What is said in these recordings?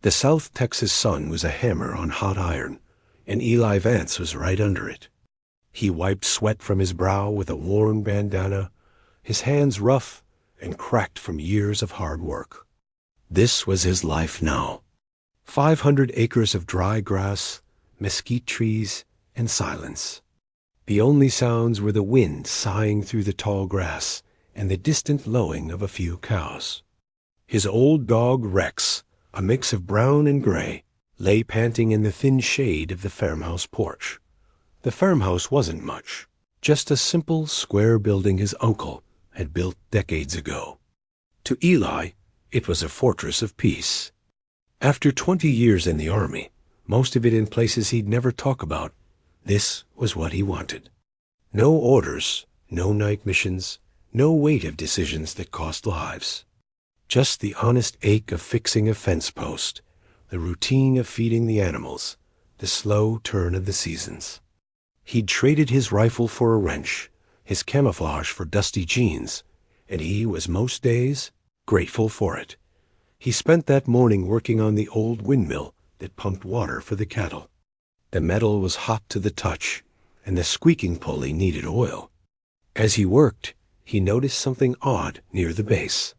The South Texas sun was a hammer on hot iron, and Eli Vance was right under it. He wiped sweat from his brow with a worn bandana, his hands rough and cracked from years of hard work. This was his life now. 500 acres of dry grass, mesquite trees, and silence. The only sounds were the wind sighing through the tall grass and the distant lowing of a few cows. His old dog Rex, a mix of brown and gray, lay panting in the thin shade of the farmhouse porch. The farmhouse wasn't much, just a simple square building his uncle had built decades ago. To Eli, it was a fortress of peace. After 20 years in the Army, most of it in places he'd never talk about, this was what he wanted. No orders, no night missions, no weight of decisions that cost lives. Just the honest ache of fixing a fence post, the routine of feeding the animals, the slow turn of the seasons. He'd traded his rifle for a wrench, his camouflage for dusty jeans, and he was most days grateful for it. He spent that morning working on the old windmill that pumped water for the cattle. The metal was hot to the touch, and the squeaking pulley needed oil. As he worked, he noticed something odd near the base.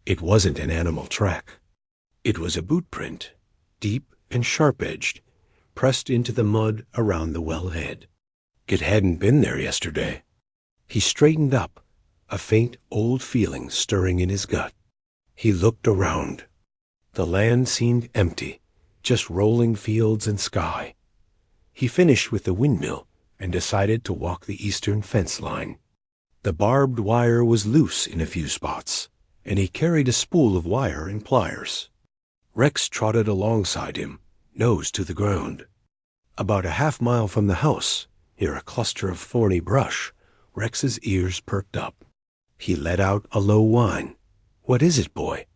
It wasn't an animal track. It was a boot print, deep and sharp-edged, pressed into the mud around the wellhead. It hadn't been there yesterday. He straightened up, a faint old feeling stirring in his gut. He looked around. The land seemed empty, just rolling fields and sky. He finished with the windmill and decided to walk the eastern fence line. The barbed wire was loose in a few spots, and he carried a spool of wire and pliers. Rex trotted alongside him, nose to the ground. About a half-mile from the house, near a cluster of thorny brush, Rex's ears perked up. He let out a low whine. "What is it, boy?"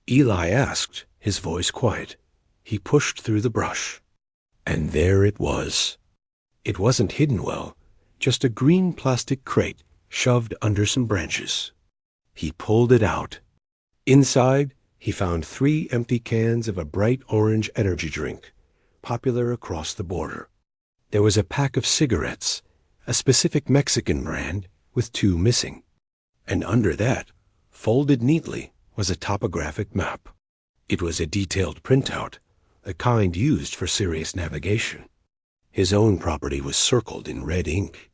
Eli asked, his voice quiet. He pushed through the brush. And there it was. It wasn't hidden well, just a green plastic crate shoved under some branches. He pulled it out. Inside, he found 3 empty cans of a bright orange energy drink, popular across the border. There was a pack of cigarettes, a specific Mexican brand, with 2 missing. And under that, folded neatly, was a topographic map. It was a detailed printout, the kind used for serious navigation. His own property was circled in red ink.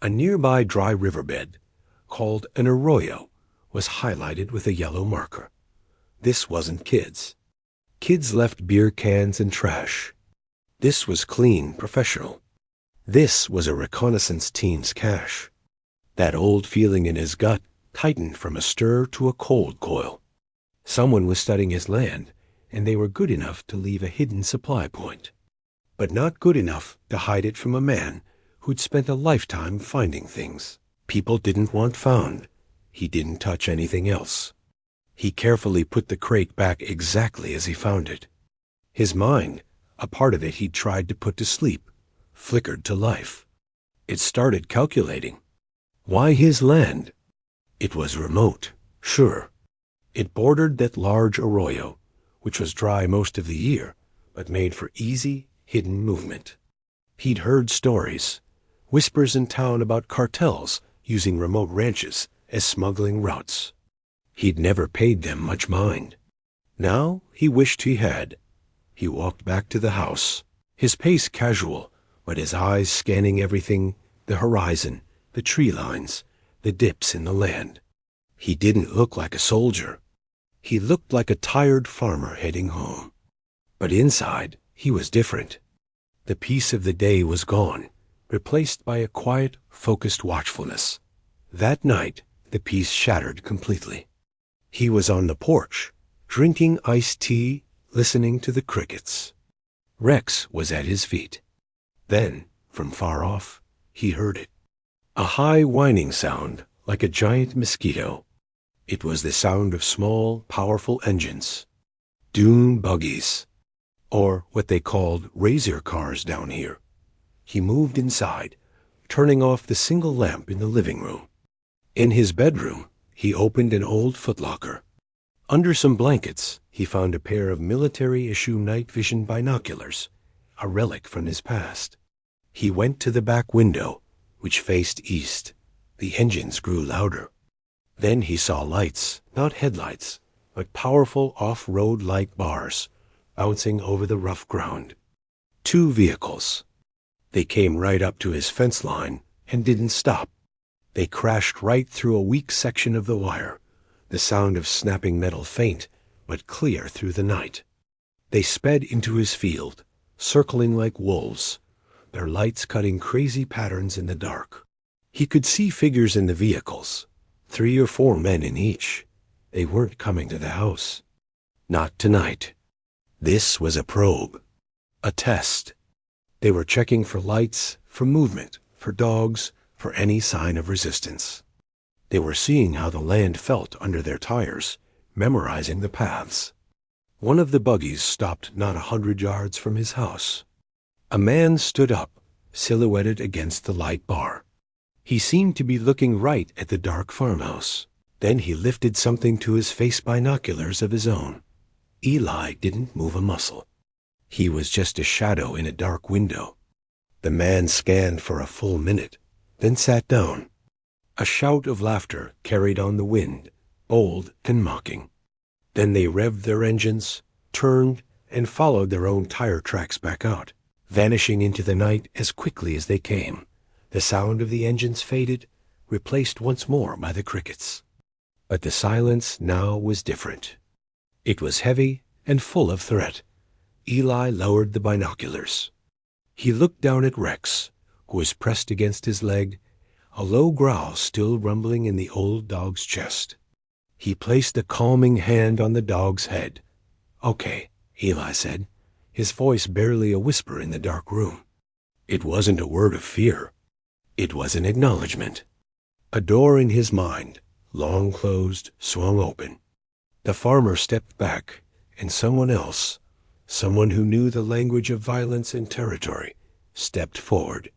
A nearby dry riverbed, called an arroyo, was highlighted with a yellow marker. This wasn't Kids. Kids left beer cans and trash. This was clean, professional. This was a reconnaissance team's cache. That old feeling in his gut tightened from a stir to a cold coil. Someone was studying his land, and they were good enough to leave a hidden supply point, but not good enough to hide it from a man who'd spent a lifetime finding things people didn't want found. He didn't touch anything else. He carefully put the crate back exactly as he found it. His mind, a part of it he'd tried to put to sleep, flickered to life. It started calculating. Why his land? It was remote, sure. It bordered that large arroyo, which was dry most of the year, but made for easy, hidden movement. He'd heard stories, whispers in town about cartels using remote ranches as smuggling routes. He'd never paid them much mind. Now he wished he had. He walked back to the house, his pace casual, but his eyes scanning everything, the horizon, the tree lines, the dips in the land. He didn't look like a soldier. He looked like a tired farmer heading home. But inside, he was different. The peace of the day was gone, replaced by a quiet, focused watchfulness. That night, the peace shattered completely. He was on the porch, drinking iced tea, listening to the crickets. Rex was at his feet. Then, from far off, he heard it. A high whining sound, like a giant mosquito. It was the sound of small, powerful engines. Dune buggies, or what they called razor cars down here. He moved inside, turning off the single lamp in the living room. In his bedroom, he opened an old footlocker. Under some blankets, he found a pair of military-issue night vision binoculars, a relic from his past. He went to the back window, which faced east. The engines grew louder. Then he saw lights, not headlights, but powerful off-road light bars, bouncing over the rough ground. 2 vehicles. They came right up to his fence line and didn't stop. They crashed right through a weak section of the wire, the sound of snapping metal faint but clear through the night. They sped into his field, circling like wolves, their lights cutting crazy patterns in the dark. He could see figures in the vehicles, 3 or 4 men in each. They weren't coming to the house. Not tonight. This was a probe, a test. They were checking for lights, for movement, for dogs, for any sign of resistance. They were seeing how the land felt under their tires, memorizing the paths. One of the buggies stopped not 100 yards from his house. A man stood up, silhouetted against the light bar. He seemed to be looking right at the dark farmhouse. Then he lifted something to his face, binoculars of his own. Eli didn't move a muscle. He was just a shadow in a dark window. The man scanned for a full minute, then sat down. A shout of laughter carried on the wind, bold and mocking. Then they revved their engines, turned, and followed their own tire tracks back out, vanishing into the night as quickly as they came. The sound of the engines faded, replaced once more by the crickets. But the silence now was different. It was heavy and full of threat. Eli lowered the binoculars. He looked down at Rex, who was pressed against his leg, a low growl still rumbling in the old dog's chest. He placed a calming hand on the dog's head. "Okay," Eli said, his voice barely a whisper in the dark room. It wasn't a word of fear. It was an acknowledgement. A door in his mind, long closed, swung open. The farmer stepped back, and someone else, someone who knew the language of violence and territory, stepped forward.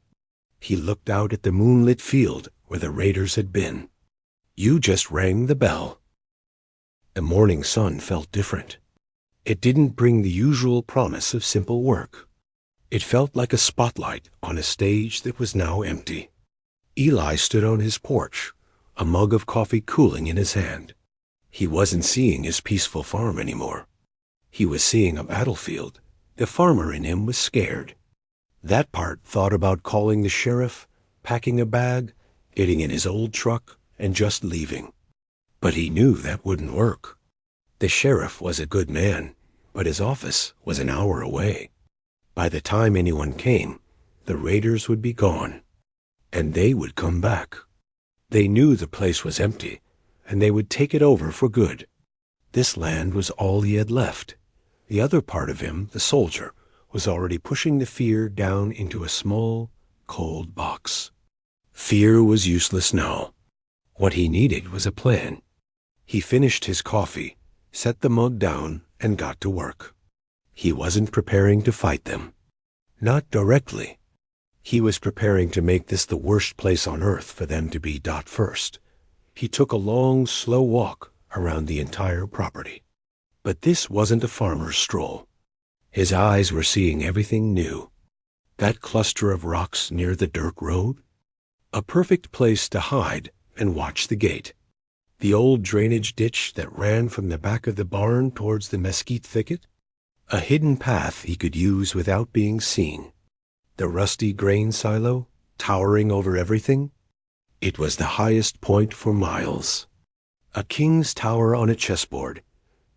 He looked out at the moonlit field where the raiders had been. "You just rang the bell." The morning sun felt different. It didn't bring the usual promise of simple work. It felt like a spotlight on a stage that was now empty. Eli stood on his porch, a mug of coffee cooling in his hand. He wasn't seeing his peaceful farm anymore. He was seeing a battlefield. The farmer in him was scared. That part thought about calling the sheriff, packing a bag, getting in his old truck, and just leaving. But he knew that wouldn't work. The sheriff was a good man, but his office was an hour away. By the time anyone came, the raiders would be gone, and they would come back. They knew the place was empty, and they would take it over for good. This land was all he had left. The other part of him, the soldier, was already pushing the fear down into a small, cold box. Fear was useless now. What he needed was a plan. He finished his coffee, set the mug down, and got to work. He wasn't preparing to fight them. Not directly. He was preparing to make this the worst place on earth for them to be. First, he took a long, slow walk around the entire property. But this wasn't a farmer's stroll. His eyes were seeing everything new. That cluster of rocks near the dirt road? A perfect place to hide and watch the gate. The old drainage ditch that ran from the back of the barn towards the mesquite thicket? A hidden path he could use without being seen. The rusty grain silo, towering over everything? It was the highest point for miles. A king's tower on a chessboard.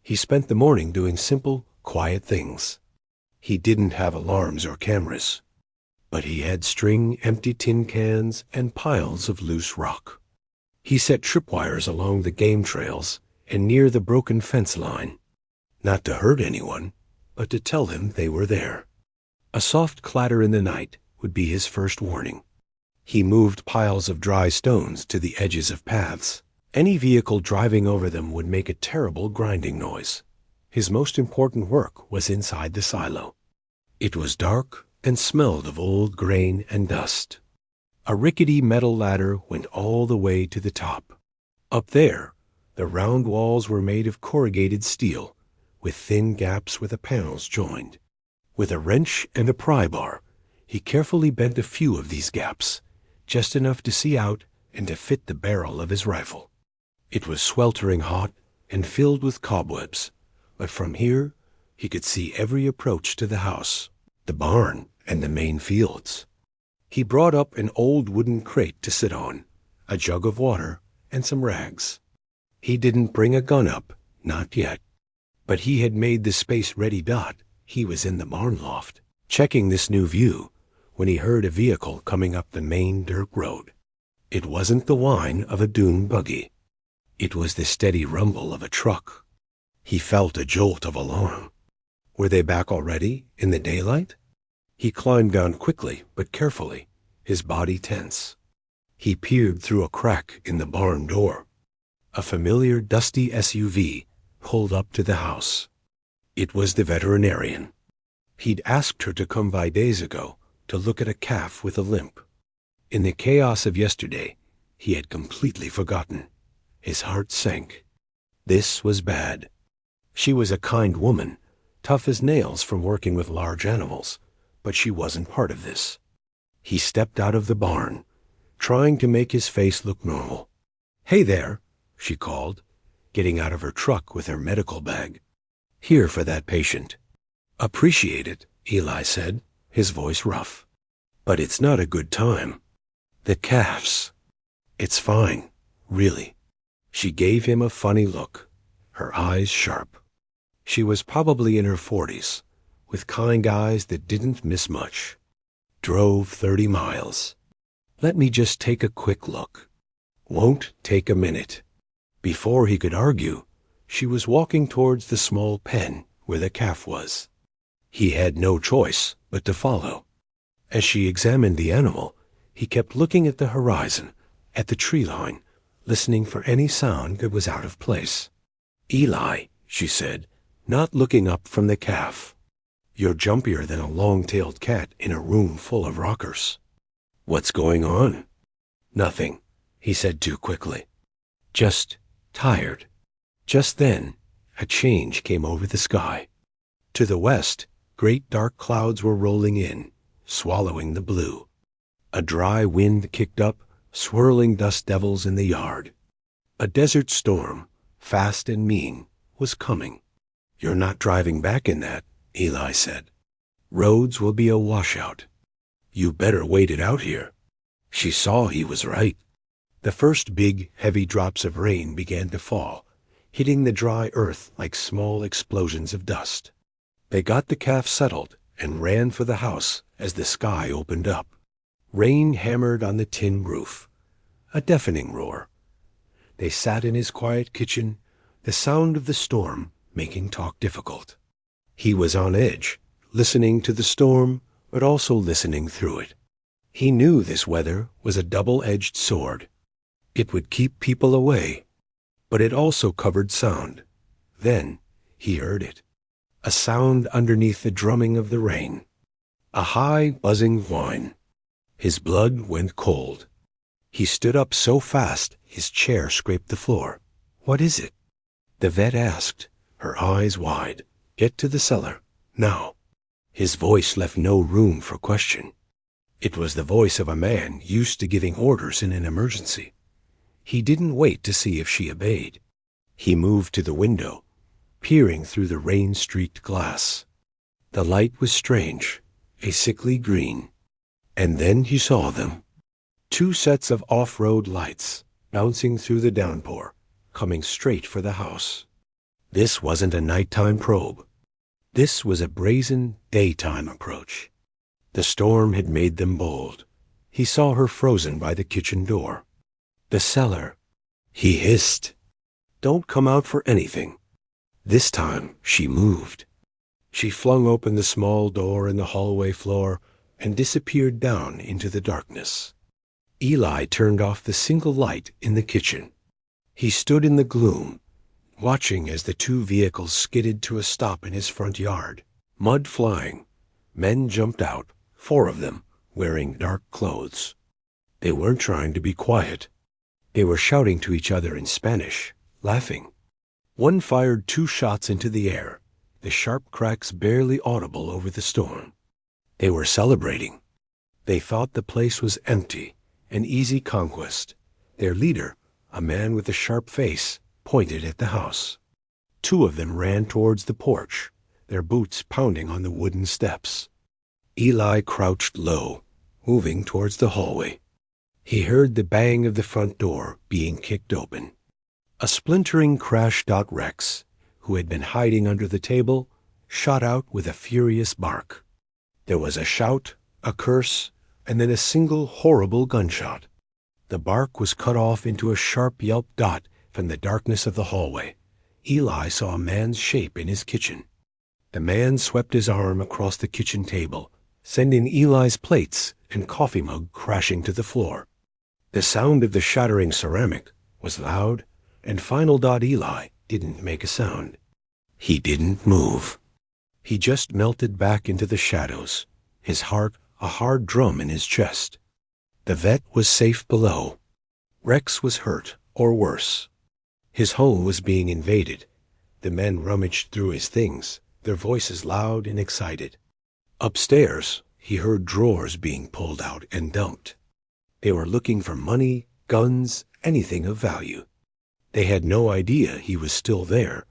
He spent the morning doing simple, quiet things. He didn't have alarms or cameras, but he had string, empty tin cans, and piles of loose rock. He set tripwires along the game trails and near the broken fence line, not to hurt anyone, but to tell them they were there. A soft clatter in the night would be his first warning. He moved piles of dry stones to the edges of paths. Any vehicle driving over them would make a terrible grinding noise. His most important work was inside the silo. It was dark and smelled of old grain and dust. A rickety metal ladder went all the way to the top. Up there, The round walls were made of corrugated steel, with thin gaps where the panels joined. With a wrench and a pry bar, he carefully bent a few of these gaps, just enough to see out and to fit the barrel of his rifle. It was sweltering hot and filled with cobwebs, but from here he could see every approach to the house, the barn, and the main fields. He brought up an old wooden crate to sit on, a jug of water, and some rags. He didn't bring a gun up, not yet. But he had made the space ready. He was in the barn loft, checking this new view, when he heard a vehicle coming up the main dirt road. It wasn't the whine of a dune buggy. It was the steady rumble of a truck. He felt a jolt of alarm. Were they back already, in the daylight? He climbed down quickly but carefully, his body tense. He peered through a crack in the barn door. A familiar dusty SUV pulled up to the house. It was the veterinarian. He'd asked her to come by days ago to look at a calf with a limp. In the chaos of yesterday, he had completely forgotten. His heart sank. This was bad. She was a kind woman, tough as nails from working with large animals, but she wasn't part of this. He stepped out of the barn, trying to make his face look normal. "Hey there," she called, getting out of her truck with her medical bag. "Here for that patient." "Appreciate it," Eli said, his voice rough. "But it's not a good time. The calves." "It's fine, really." She gave him a funny look, her eyes sharp. She was probably in her 40s, with kind eyes that didn't miss much. Drove 30 miles. "Let me just take a quick look." "Won't take a minute." Before he could argue, she was walking towards the small pen where the calf was. He had no choice but to follow. As she examined the animal, he kept looking at the horizon, at the tree line, listening for any sound that was out of place. "Eli," she said, not looking up from the calf, "you're jumpier than a long-tailed cat in a room full of rockers." "What's going on?" "Nothing," he said too quickly. "Just tired." Just then, a change came over the sky. To the west, great dark clouds were rolling in, swallowing the blue. A dry wind kicked up, swirling dust devils in the yard. A desert storm, fast and mean, was coming. "You're not driving back in that," Eli said. "Roads will be a washout. You better wait it out here." She saw he was right. The first big, heavy drops of rain began to fall, hitting the dry earth like small explosions of dust. They got the calf settled and ran for the house as the sky opened up. Rain hammered on the tin roof, a deafening roar. They sat in his quiet kitchen, the sound of the storm making talk difficult. He was on edge, listening to the storm, but also listening through it. He knew this weather was a double-edged sword. It would keep people away, but it also covered sound. Then he heard it, a sound underneath the drumming of the rain, a high, buzzing whine. His blood went cold. He stood up so fast his chair scraped the floor. "What is it?" the vet asked, her eyes wide. "Get to the cellar, now." His voice left no room for question. It was the voice of a man used to giving orders in an emergency. He didn't wait to see if she obeyed. He moved to the window, peering through the rain-streaked glass. The light was strange, a sickly green. And then he saw them. 2 sets of off-road lights, bouncing through the downpour, coming straight for the house. This wasn't a nighttime probe. This was a brazen, daytime approach. The storm had made them bold. He saw her frozen by the kitchen door. "The cellar," he hissed. "Don't come out for anything." This time she moved. She flung open the small door in the hallway floor and disappeared down into the darkness. Eli turned off the single light in the kitchen. He stood in the gloom, watching as the 2 vehicles skidded to a stop in his front yard. Mud flying. Men jumped out, 4 of them, wearing dark clothes. They weren't trying to be quiet. They were shouting to each other in Spanish, laughing. One fired 2 shots into the air, the sharp cracks barely audible over the storm. They were celebrating. They thought the place was empty, an easy conquest. Their leader, a man with a sharp face, pointed at the house. 2 of them ran towards the porch, their boots pounding on the wooden steps. Eli crouched low, moving towards the hallway. He heard the bang of the front door being kicked open. A splintering crash. Rex, who had been hiding under the table, shot out with a furious bark. There was a shout, a curse, and then a single horrible gunshot. The bark was cut off into a sharp yelp. From the darkness of the hallway, Eli saw a man's shape in his kitchen. The man swept his arm across the kitchen table, sending Eli's plates and coffee mug crashing to the floor. The sound of the shattering ceramic was loud and final. Eli didn't make a sound. He didn't move. He just melted back into the shadows, his heart a hard drum in his chest. The vet was safe below. Rex was hurt, or worse. His home was being invaded. The men rummaged through his things, their voices loud and excited. Upstairs, he heard drawers being pulled out and dumped. They were looking for money, guns, anything of value. They had no idea he was still there,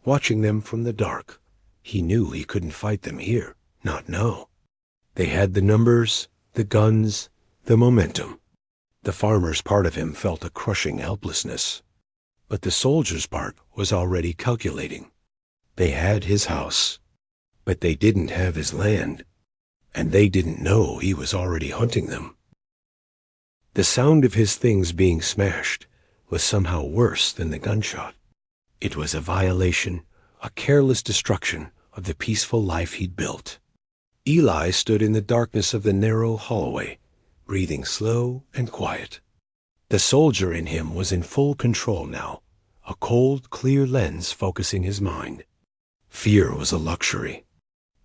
watching them from the dark. He knew he couldn't fight them here, not now. They had the numbers, the guns, the momentum. The farmer's part of him felt a crushing helplessness. But the soldier's part was already calculating. They had his house, but they didn't have his land, and they didn't know he was already hunting them. The sound of his things being smashed was somehow worse than the gunshot. It was a violation, a careless destruction of the peaceful life he'd built. Eli stood in the darkness of the narrow hallway, breathing slow and quiet. The soldier in him was in full control now, a cold, clear lens focusing his mind. Fear was a luxury.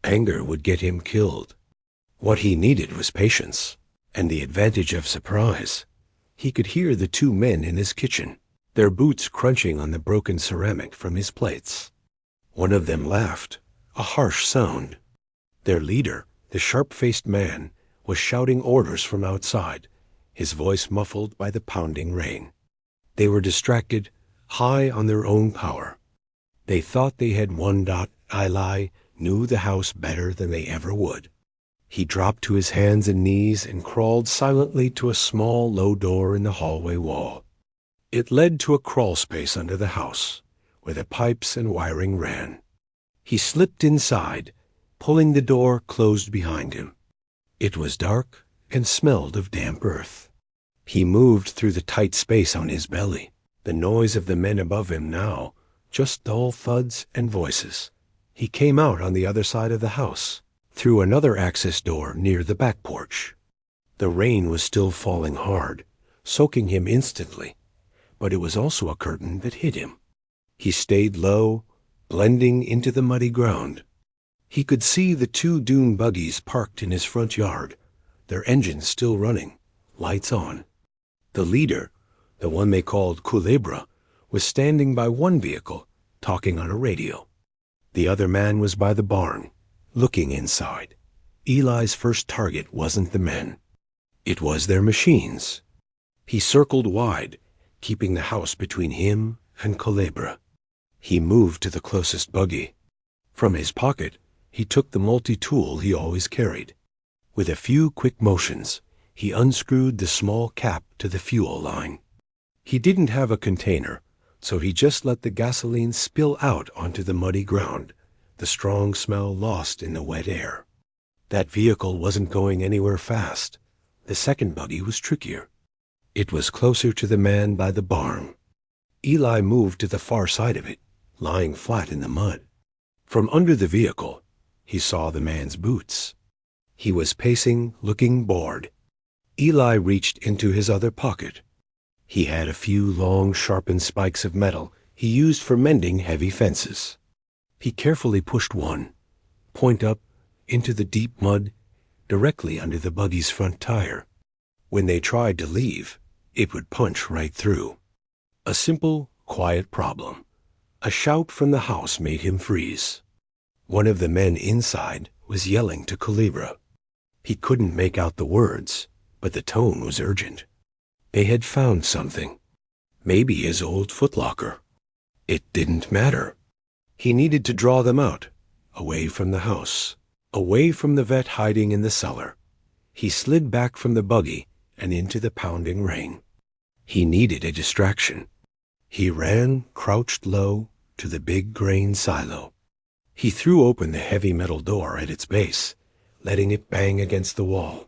Anger would get him killed. What he needed was patience, and the advantage of surprise. He could hear the 2 men in his kitchen, their boots crunching on the broken ceramic from his plates. One of them laughed, a harsh sound. Their leader, the sharp-faced man, was shouting orders from outside, his voice muffled by the pounding rain. They were distracted, high on their own power. They thought they had won. Eli knew the house better than they ever would. He dropped to his hands and knees and crawled silently to a small, low door in the hallway wall. It led to a crawl space under the house, where the pipes and wiring ran. He slipped inside, pulling the door closed behind him. It was dark and smelled of damp earth. He moved through the tight space on his belly, the noise of the men above him now, just dull thuds and voices. He came out on the other side of the house, through another access door near the back porch. The rain was still falling hard, soaking him instantly, but it was also a curtain that hid him. He stayed low, blending into the muddy ground. He could see the 2 dune buggies parked in his front yard, their engines still running, lights on. The leader, the one they called Culebra, was standing by one vehicle, talking on a radio. The other man was by the barn, looking inside. Eli's first target wasn't the men. It was their machines. He circled wide, keeping the house between him and Culebra. He moved to the closest buggy. From his pocket, he took the multi-tool he always carried. With a few quick motions, he unscrewed the small cap to the fuel line. He didn't have a container, so he just let the gasoline spill out onto the muddy ground, the strong smell lost in the wet air. That vehicle wasn't going anywhere fast. The second buggy was trickier. It was closer to the man by the barn. Eli moved to the far side of it, lying flat in the mud. From under the vehicle, he saw the man's boots. He was pacing, looking bored. Eli reached into his other pocket. He had a few long, sharpened spikes of metal he used for mending heavy fences. He carefully pushed one, point up, into the deep mud, directly under the buggy's front tire. When they tried to leave, it would punch right through. A simple, quiet problem. A shout from the house made him freeze. One of the men inside was yelling to Culebra. He couldn't make out the words, but the tone was urgent. They had found something. Maybe his old footlocker. It didn't matter. He needed to draw them out, away from the house, away from the vet hiding in the cellar. He slid back from the buggy and into the pounding rain. He needed a distraction. He ran, crouched low, to the big grain silo. He threw open the heavy metal door at its base, letting it bang against the wall.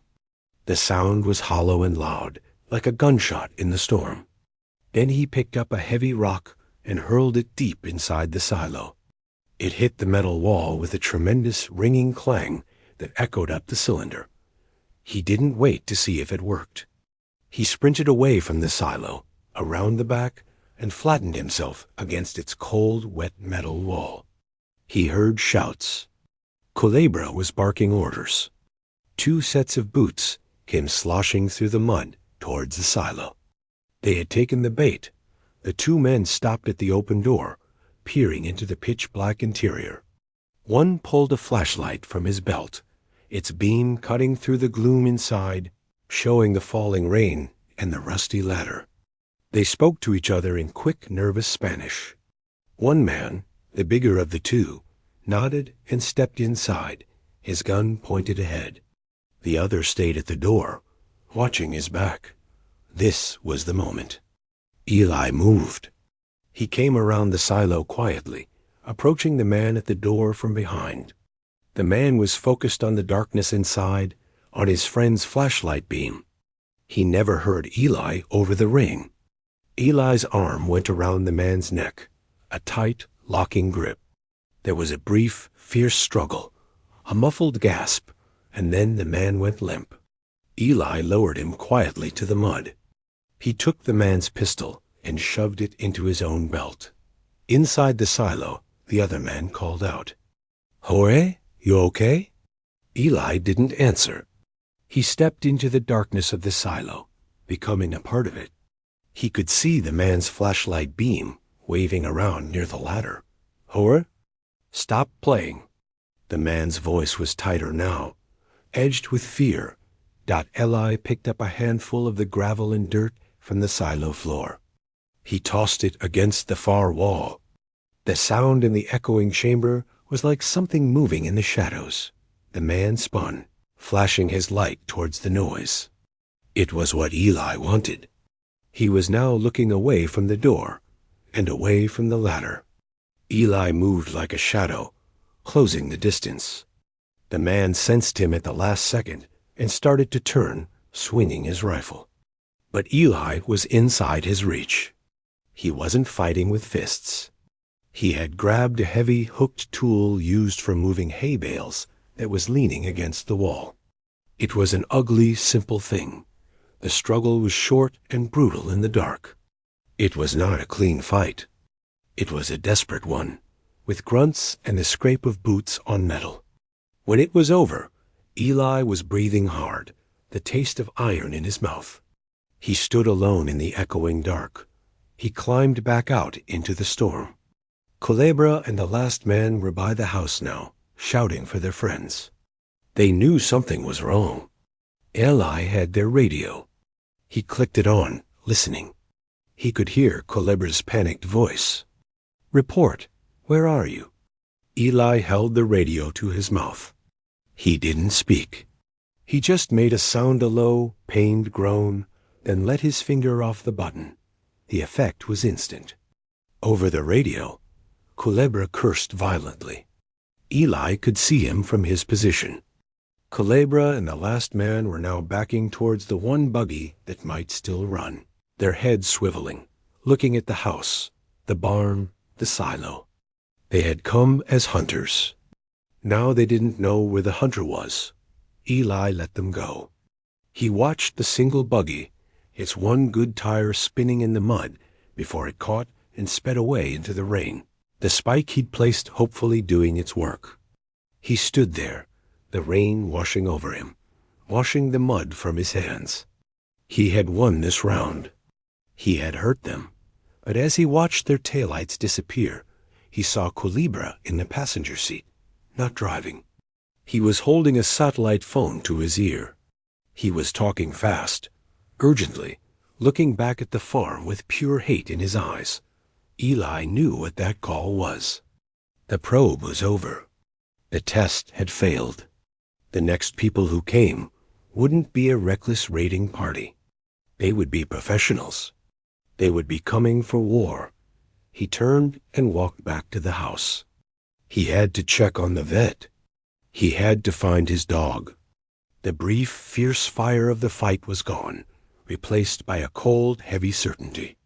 The sound was hollow and loud, like a gunshot in the storm. Then he picked up a heavy rock and hurled it deep inside the silo. It hit the metal wall with a tremendous ringing clang that echoed up the cylinder. He didn't wait to see if it worked. He sprinted away from the silo, around the back, and flattened himself against its cold, wet metal wall. He heard shouts. Culebra was barking orders. 2 sets of boots came sloshing through the mud towards the silo. They had taken the bait. The 2 men stopped at the open door, peering into the pitch-black interior. One pulled a flashlight from his belt, its beam cutting through the gloom inside, showing the falling rain and the rusty ladder. They spoke to each other in quick, nervous Spanish. One man, the bigger of the 2, nodded and stepped inside, his gun pointed ahead. The other stayed at the door, watching his back. This was the moment. Eli moved. He came around the silo quietly, approaching the man at the door from behind. The man was focused on the darkness inside, on his friend's flashlight beam. He never heard Eli over the ring. Eli's arm went around the man's neck, a tight, locking grip. There was a brief, fierce struggle, a muffled gasp, and then the man went limp. Eli lowered him quietly to the mud. He took the man's pistol and shoved it into his own belt. Inside the silo, the other man called out, "Jorge, you okay?" Eli didn't answer. He stepped into the darkness of the silo, becoming a part of it. He could see the man's flashlight beam waving around near the ladder. "Jorge, stop playing." The man's voice was tighter now, edged with fear. Eli picked up a handful of the gravel and dirt from the silo floor. He tossed it against the far wall. The sound in the echoing chamber was like something moving in the shadows. The man spun, flashing his light towards the noise. It was what Eli wanted. He was now looking away from the door and away from the ladder. Eli moved like a shadow, closing the distance. The man sensed him at the last second and started to turn, swinging his rifle. But Eli was inside his reach. He wasn't fighting with fists. He had grabbed a heavy hooked tool used for moving hay bales that was leaning against the wall. It was an ugly, simple thing. The struggle was short and brutal in the dark. It was not a clean fight. It was a desperate one, with grunts and the scrape of boots on metal. When it was over, Eli was breathing hard, the taste of iron in his mouth. He stood alone in the echoing dark. He climbed back out into the storm. Culebra and the last man were by the house now, shouting for their friends. They knew something was wrong. Eli had their radio. He clicked it on, listening. He could hear Culebra's panicked voice. "Report. Where are you?" Eli held the radio to his mouth. He didn't speak. He just made a sound, a low, pained groan, then let his finger off the button. The effect was instant. Over the radio, Culebra cursed violently. Eli could see him from his position. Culebra and the last man were now backing towards the one buggy that might still run, their heads swiveling, looking at the house, the barn, the silo. They had come as hunters. Now they didn't know where the hunter was. Eli let them go. He watched the single buggy, its one good tire spinning in the mud before it caught and sped away into the rain, the spike he'd placed hopefully doing its work. He stood there, the rain washing over him, washing the mud from his hands. He had won this round. He had hurt them, But as he watched their taillights disappear, he saw Culebra in the passenger seat, not driving. He was holding a satellite phone to his ear. He was talking fast, urgently, looking back at the farm with pure hate in his eyes. Eli knew what that call was. The probe was over. The test had failed. The next people who came wouldn't be a reckless raiding party. They would be professionals. They would be coming for war. He turned and walked back to the house. He had to check on the vet. He had to find his dog. The brief, fierce fire of the fight was gone, replaced by a cold, heavy certainty.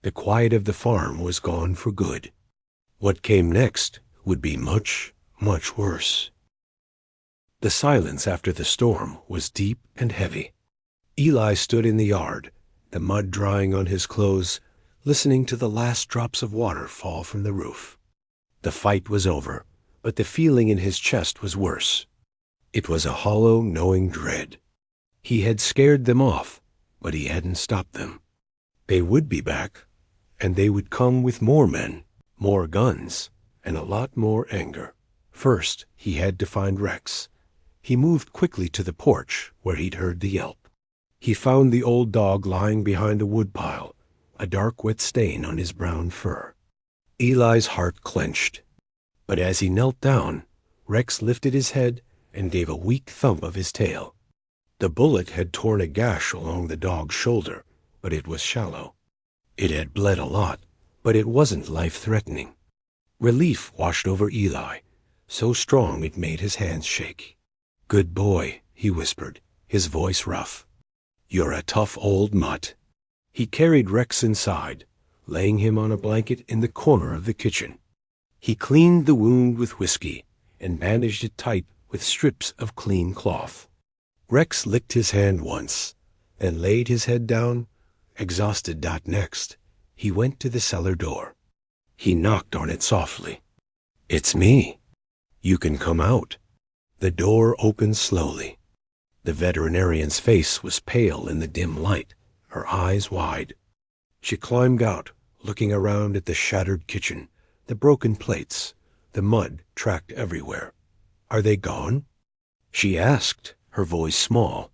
The quiet of the farm was gone for good. What came next would be much, much worse. The silence after the storm was deep and heavy. Eli stood in the yard, the mud drying on his clothes, listening to the last drops of water fall from the roof. The fight was over, but the feeling in his chest was worse. It was a hollow, knowing dread. He had scared them off, but he hadn't stopped them. They would be back, and they would come with more men, more guns, and a lot more anger. First, he had to find Rex. He moved quickly to the porch where he'd heard the yelp. He found the old dog lying behind a woodpile, a dark wet stain on his brown fur. Eli's heart clenched. But as he knelt down, Rex lifted his head and gave a weak thump of his tail. The bullet had torn a gash along the dog's shoulder, but it was shallow. It had bled a lot, but it wasn't life-threatening. Relief washed over Eli, so strong it made his hands shake. "Good boy," he whispered, his voice rough. "You're a tough old mutt." He carried Rex inside, laying him on a blanket in the corner of the kitchen. He cleaned the wound with whiskey and bandaged it tight with strips of clean cloth. Rex licked his hand once, then laid his head down, exhausted. Next, he went to the cellar door. He knocked on it softly. "It's me. You can come out." The door opened slowly. The veterinarian's face was pale in the dim light, her eyes wide. She climbed out, looking around at the shattered kitchen, the broken plates, the mud tracked everywhere. "Are they gone?" she asked, her voice small.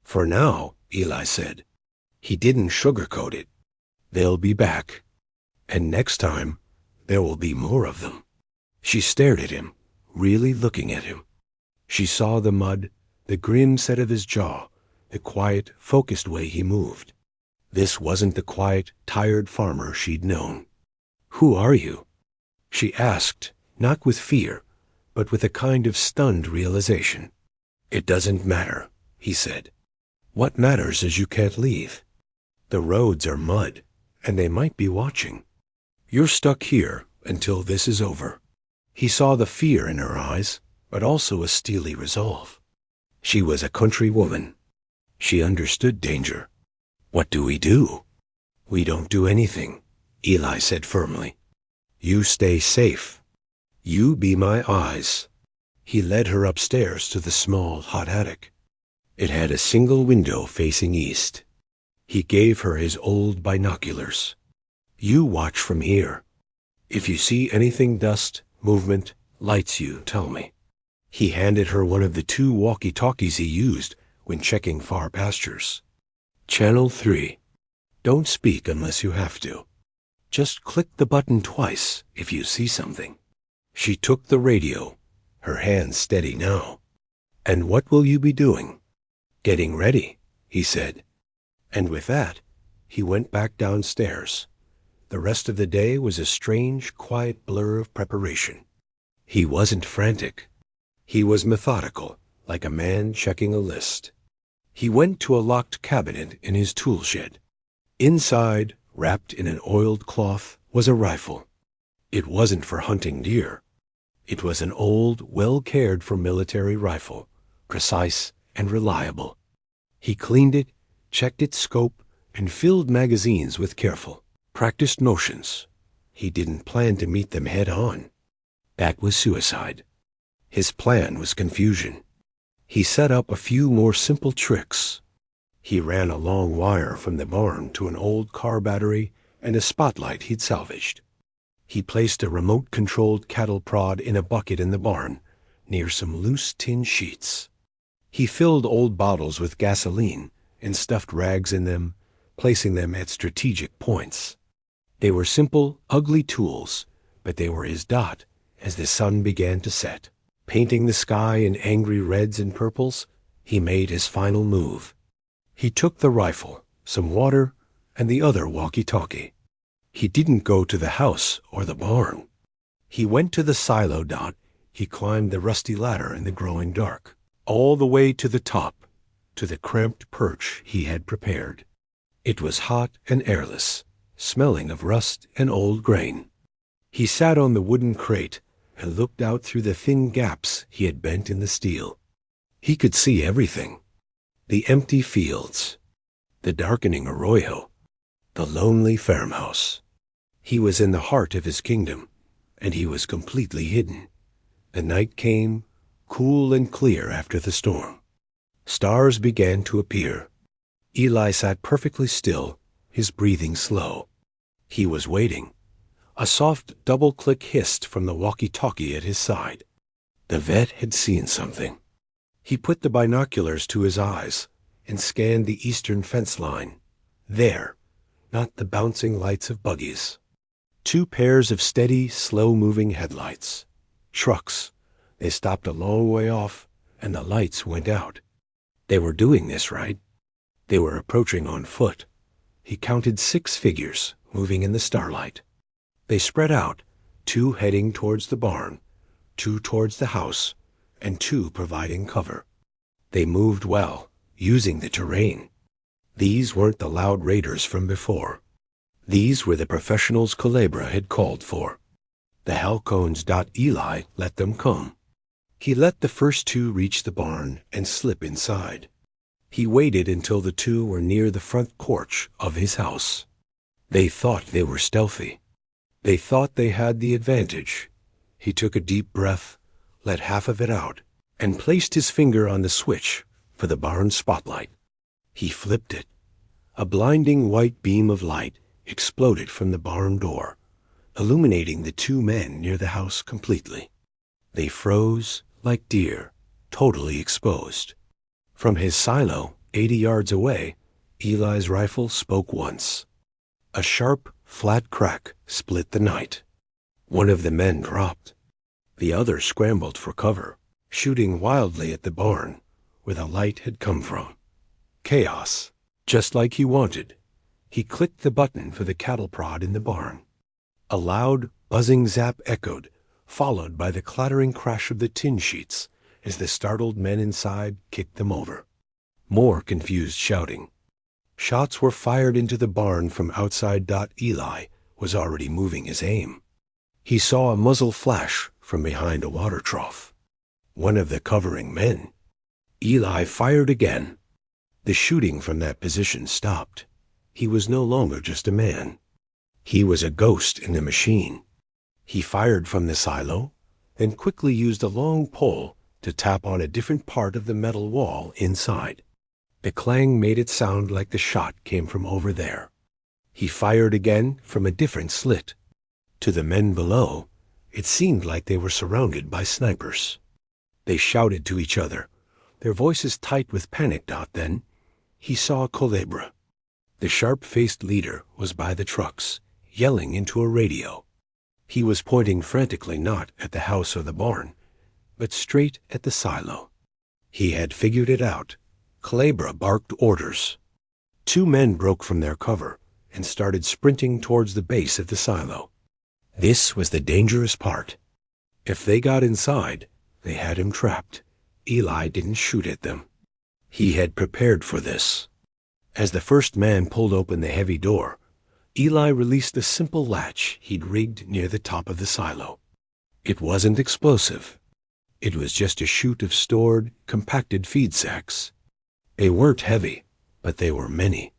"For now," Eli said. He didn't sugarcoat it. "They'll be back. And next time, there will be more of them." She stared at him, really looking at him. She saw the mud, the grim set of his jaw, the quiet, focused way he moved. This wasn't the quiet, tired farmer she'd known. "Who are you?" she asked, not with fear, but with a kind of stunned realization. "It doesn't matter," he said. "What matters is you can't leave. The roads are mud, and they might be watching. You're stuck here until this is over." He saw the fear in her eyes, but also a steely resolve. She was a country woman. She understood danger. "What do we do?" "We don't do anything," Eli said firmly. "You stay safe. You be my eyes." He led her upstairs to the small, hot attic. It had a single window facing east. He gave her his old binoculars. "You watch from here. If you see anything, dust, movement, lights, you tell me." He handed her one of the 2 walkie-talkies he used when checking far pastures. "Channel 3. Don't speak unless you have to. Just click the button twice if you see something." She took the radio, her hands steady now. "And what will you be doing?" "Getting ready," he said. And with that, he went back downstairs. The rest of the day was a strange, quiet blur of preparation. He wasn't frantic. He was methodical, like a man checking a list. He went to a locked cabinet in his tool shed. Inside, wrapped in an oiled cloth, was a rifle. It wasn't for hunting deer. It was an old, well-cared-for military rifle, precise and reliable. He cleaned it, checked its scope, and filled magazines with careful, practiced motions. He didn't plan to meet them head-on. That was suicide. His plan was confusion. He set up a few more simple tricks. He ran a long wire from the barn to an old car battery and a spotlight he'd salvaged. He placed a remote-controlled cattle prod in a bucket in the barn, near some loose tin sheets. He filled old bottles with gasoline and stuffed rags in them, placing them at strategic points. They were simple, ugly tools, but they were his dot as the sun began to set. Painting the sky in angry reds and purples, he made his final move. He took the rifle, some water, and the other walkie-talkie. He didn't go to the house or the barn. He went to the silo. He climbed the rusty ladder in the growing dark, all the way to the top, to the cramped perch he had prepared. It was hot and airless, smelling of rust and old grain. He sat on the wooden crate and looked out through the thin gaps he had bent in the steel. He could see everything: the empty fields, the darkening arroyo, the lonely farmhouse. He was in the heart of his kingdom, and he was completely hidden. The night came, cool and clear after the storm. Stars began to appear. Eli sat perfectly still, his breathing slow. He was waiting. A soft double-click hissed from the walkie-talkie at his side. The vet had seen something. He put the binoculars to his eyes and scanned the eastern fence line. There, not the bouncing lights of buggies. 2 pairs of steady, slow-moving headlights. Trucks. They stopped a long way off, and the lights went out. They were doing this right. They were approaching on foot. He counted 6 figures moving in the starlight. They spread out, 2 heading towards the barn, 2 towards the house, and 2 providing cover. They moved well, using the terrain. These weren't the loud raiders from before. These were the professionals Culebra had called for. The Halcones. Eli let them come. He let the first 2 reach the barn and slip inside. He waited until the 2 were near the front porch of his house. They thought they were stealthy. They thought they had the advantage. He took a deep breath, let half of it out, and placed his finger on the switch for the barn spotlight. He flipped it. A blinding white beam of light exploded from the barn door, illuminating the 2 men near the house completely. They froze like deer, totally exposed. From his silo, 80 yards away, Eli's rifle spoke once. A sharp, flat crack split the night. One of the men dropped. The other scrambled for cover, shooting wildly at the barn, where the light had come from. Chaos, just like he wanted. He clicked the button for the cattle prod in the barn. A loud, buzzing zap echoed, followed by the clattering crash of the tin sheets as the startled men inside kicked them over. More confused shouting. Shots were fired into the barn from outside. Eli was already moving his aim. He saw a muzzle flash from behind a water trough. One of the covering men. Eli fired again. The shooting from that position stopped. He was no longer just a man. He was a ghost in the machine. He fired from the silo, then quickly used a long pole to tap on a different part of the metal wall inside. The clang made it sound like the shot came from over there. He fired again from a different slit. To the men below, it seemed like they were surrounded by snipers. They shouted to each other, their voices tight with panic. Then he saw Culebra. The sharp-faced leader was by the trucks, yelling into a radio. He was pointing frantically not at the house or the barn, but straight at the silo. He had figured it out. Culebra barked orders. 2 men broke from their cover and started sprinting towards the base of the silo. This was the dangerous part. If they got inside, they had him trapped. Eli didn't shoot at them. He had prepared for this. As the first man pulled open the heavy door, Eli released a simple latch he'd rigged near the top of the silo. It wasn't explosive. It was just a chute of stored, compacted feed sacks. They weren't heavy, but they were many.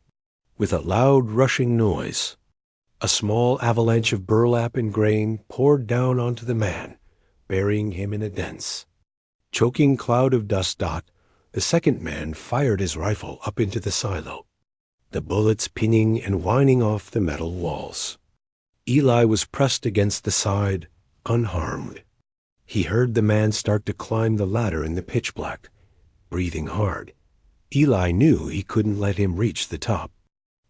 With a loud rushing noise, a small avalanche of burlap and grain poured down onto the man, burying him in a dense, choking cloud of dust. The second man fired his rifle up into the silo. the bullets pinging and whining off the metal walls. Eli was pressed against the side, unharmed. He heard the man start to climb the ladder in the pitch black, breathing hard. Eli knew he couldn't let him reach the top.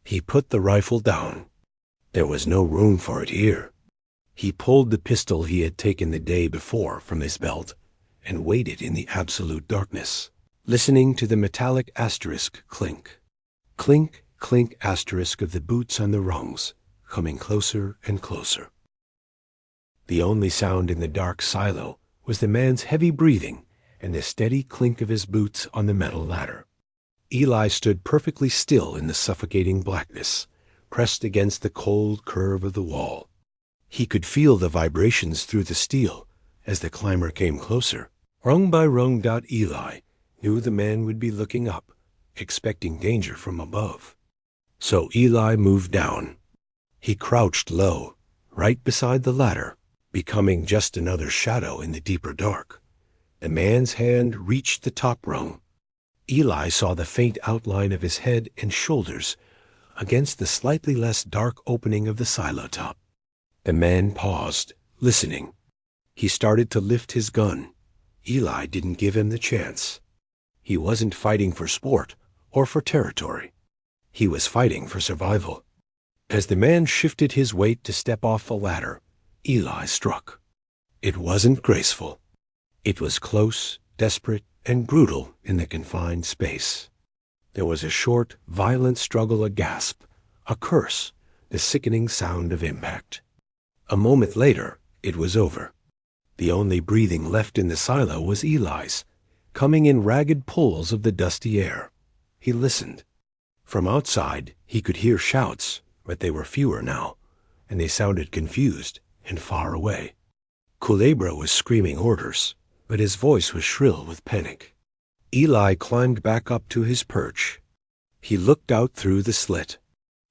He put the rifle down. There was no room for it here. He pulled the pistol he had taken the day before from his belt and waited in the absolute darkness, listening to the metallic asterisk clink. Clink, clink asterisk of the boots on the rungs, coming closer and closer. The only sound in the dark silo was the man's heavy breathing and the steady clink of his boots on the metal ladder. Eli stood perfectly still in the suffocating blackness, pressed against the cold curve of the wall. He could feel the vibrations through the steel as the climber came closer. Rung by rung. Eli knew the man would be looking up, expecting danger from above. So Eli moved down. He crouched low, right beside the ladder, becoming just another shadow in the deeper dark. The man's hand reached the top rung. Eli saw the faint outline of his head and shoulders against the slightly less dark opening of the silo top. The man paused, listening. He started to lift his gun. Eli didn't give him the chance. He wasn't fighting for sport or for territory. He was fighting for survival. As the man shifted his weight to step off the ladder, Eli struck. It wasn't graceful. It was close, desperate, and brutal in the confined space. There was a short, violent struggle, a gasp, a curse, the sickening sound of impact. A moment later, it was over. The only breathing left in the silo was Eli's, coming in ragged pulls of the dusty air. He listened. From outside, he could hear shouts, but they were fewer now, and they sounded confused and far away. Culebra was screaming orders, but his voice was shrill with panic. Eli climbed back up to his perch. He looked out through the slit.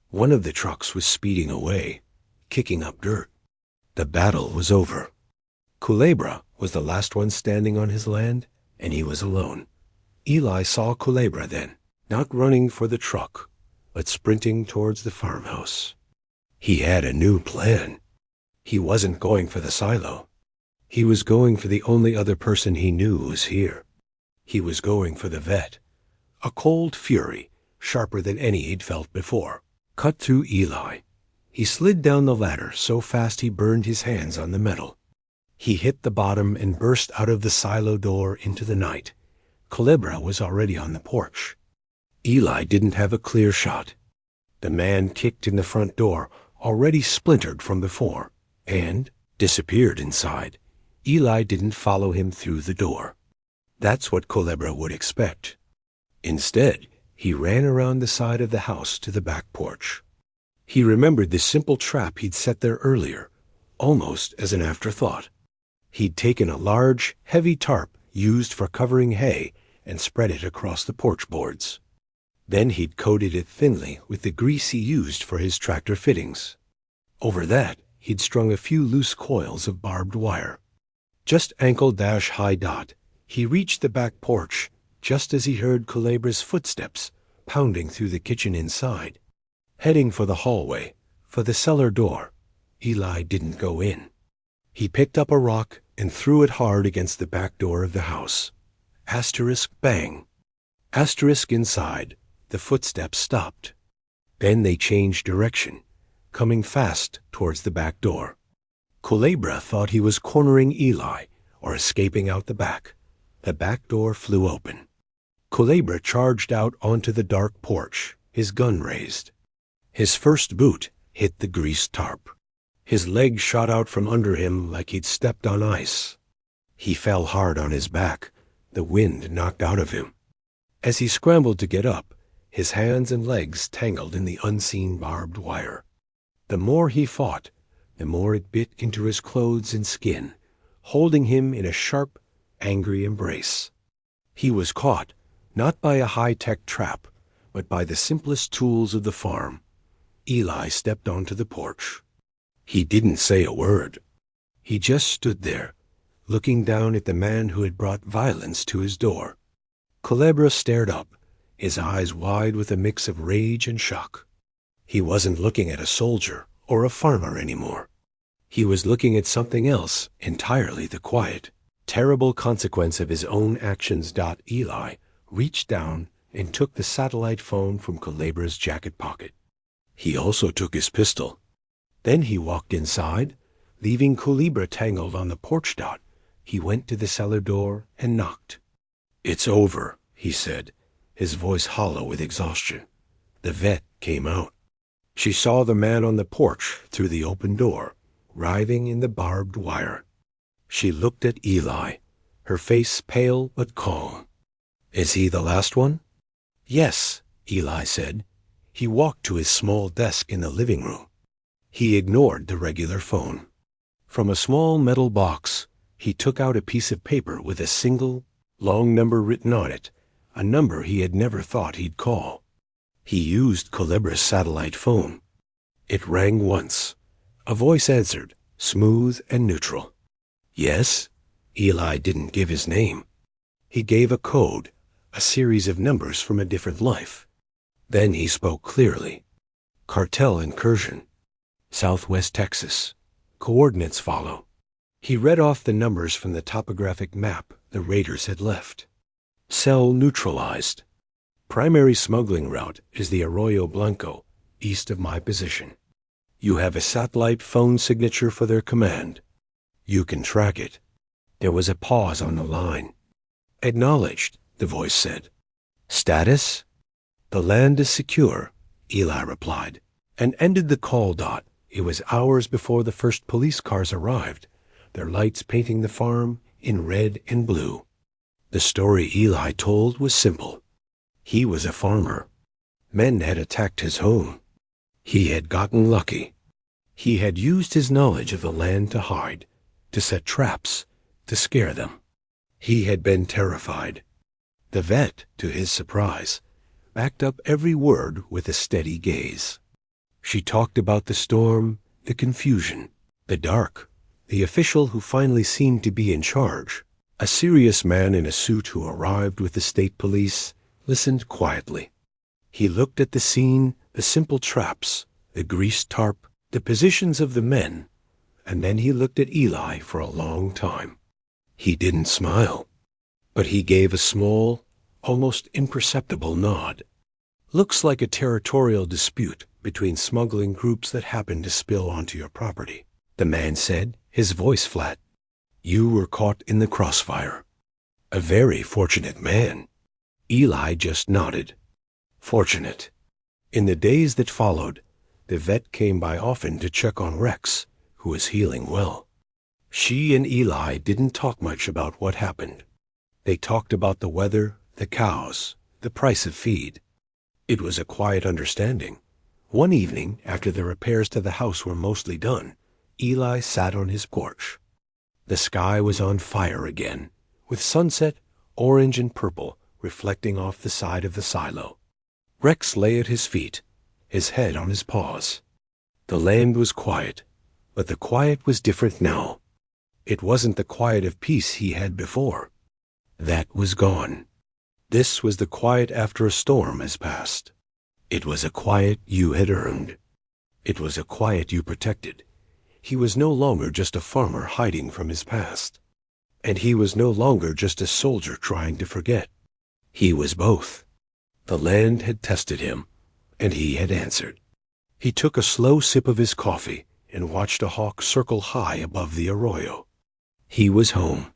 One of the trucks was speeding away, kicking up dirt. The battle was over. Culebra was the last one standing on his land, and he was alone. Eli saw Culebra then, not running for the truck, but sprinting towards the farmhouse. He had a new plan. He wasn't going for the silo. He was going for the only other person he knew was here. He was going for the vet. A cold fury, sharper than any he'd felt before, cut through Eli. He slid down the ladder so fast he burned his hands on the metal. He hit the bottom and burst out of the silo door into the night. Culebra was already on the porch. Eli didn't have a clear shot. The man kicked in the front door, already splintered from before, and disappeared inside. Eli didn't follow him through the door. That's what Culebra would expect. Instead, he ran around the side of the house to the back porch. He remembered the simple trap he'd set there earlier, almost as an afterthought. He'd taken a large, heavy tarp used for covering hay and spread it across the porch boards. Then he'd coated it thinly with the grease he used for his tractor fittings. Over that, he'd strung a few loose coils of barbed wire. Just ankle-high. He reached the back porch just as he heard Culebra's footsteps pounding through the kitchen inside. Heading for the hallway, for the cellar door, Eli didn't go in. He picked up a rock and threw it hard against the back door of the house. Asterisk bang. Asterisk inside. The footsteps stopped. Then they changed direction, coming fast towards the back door. Culebra thought he was cornering Eli or escaping out the back. The back door flew open. Culebra charged out onto the dark porch, his gun raised. His first boot hit the greased tarp. His leg shot out from under him like he'd stepped on ice. He fell hard on his back, the wind knocked out of him. As he scrambled to get up, his hands and legs tangled in the unseen barbed wire. The more he fought, the more it bit into his clothes and skin, holding him in a sharp, angry embrace. He was caught, not by a high-tech trap, but by the simplest tools of the farm. Eli stepped onto the porch. He didn't say a word. He just stood there, looking down at the man who had brought violence to his door. Culebra stared up, his eyes wide with a mix of rage and shock. He wasn't looking at a soldier or a farmer anymore. He was looking at something else entirely, the quiet, terrible consequence of his own actions. Eli reached down and took the satellite phone from Culebra's jacket pocket. He also took his pistol. Then he walked inside, leaving Culebra tangled on the porch. He went to the cellar door and knocked. "It's over," he said, his voice hollow with exhaustion. The vet came out. She saw the man on the porch through the open door, writhing in the barbed wire. She looked at Eli, her face pale but calm. "Is he the last one?" "Yes," Eli said. He walked to his small desk in the living room. He ignored the regular phone. From a small metal box, he took out a piece of paper with a single, long number written on it, a number he had never thought he'd call. He used Culebra's satellite phone. It rang once. A voice answered, smooth and neutral. "Yes?" Eli didn't give his name. He gave a code, a series of numbers from a different life. Then he spoke clearly. "Cartel incursion. Southwest Texas. Coordinates follow." He read off the numbers from the topographic map the raiders had left. "Cell neutralized. Primary smuggling route is the Arroyo Blanco, east of my position. You have a satellite phone signature for their command. You can track it." There was a pause on the line. "Acknowledged," the voice said. "Status?" "The land is secure," Eli replied, and ended the call. It was hours before the first police cars arrived, their lights painting the farm in red and blue. The story Eli told was simple. He was a farmer. Men had attacked his home. He had gotten lucky. He had used his knowledge of the land to hide, to set traps, to scare them. He had been terrified. The vet, to his surprise, backed up every word with a steady gaze. She talked about the storm, the confusion, the dark, the official who finally seemed to be in charge. A serious man in a suit who arrived with the state police listened quietly. He looked at the scene, the simple traps, the greased tarp, the positions of the men, and then he looked at Eli for a long time. He didn't smile, but he gave a small, almost imperceptible nod. "Looks like a territorial dispute between smuggling groups that happen to spill onto your property," the man said, his voice flat. "You were caught in the crossfire. A very fortunate man." Eli just nodded. Fortunate. In the days that followed, the vet came by often to check on Rex, who was healing well. She and Eli didn't talk much about what happened. They talked about the weather, the cows, the price of feed. It was a quiet understanding. One evening, after the repairs to the house were mostly done, Eli sat on his porch. The sky was on fire again, with sunset, orange and purple, reflecting off the side of the silo. Rex lay at his feet, his head on his paws. The land was quiet, but the quiet was different now. It wasn't the quiet of peace he had before. That was gone. This was the quiet after a storm has passed. It was a quiet you had earned. It was a quiet you protected. He was no longer just a farmer hiding from his past. And he was no longer just a soldier trying to forget. He was both. The land had tested him, and he had answered. He took a slow sip of his coffee and watched a hawk circle high above the arroyo. He was home.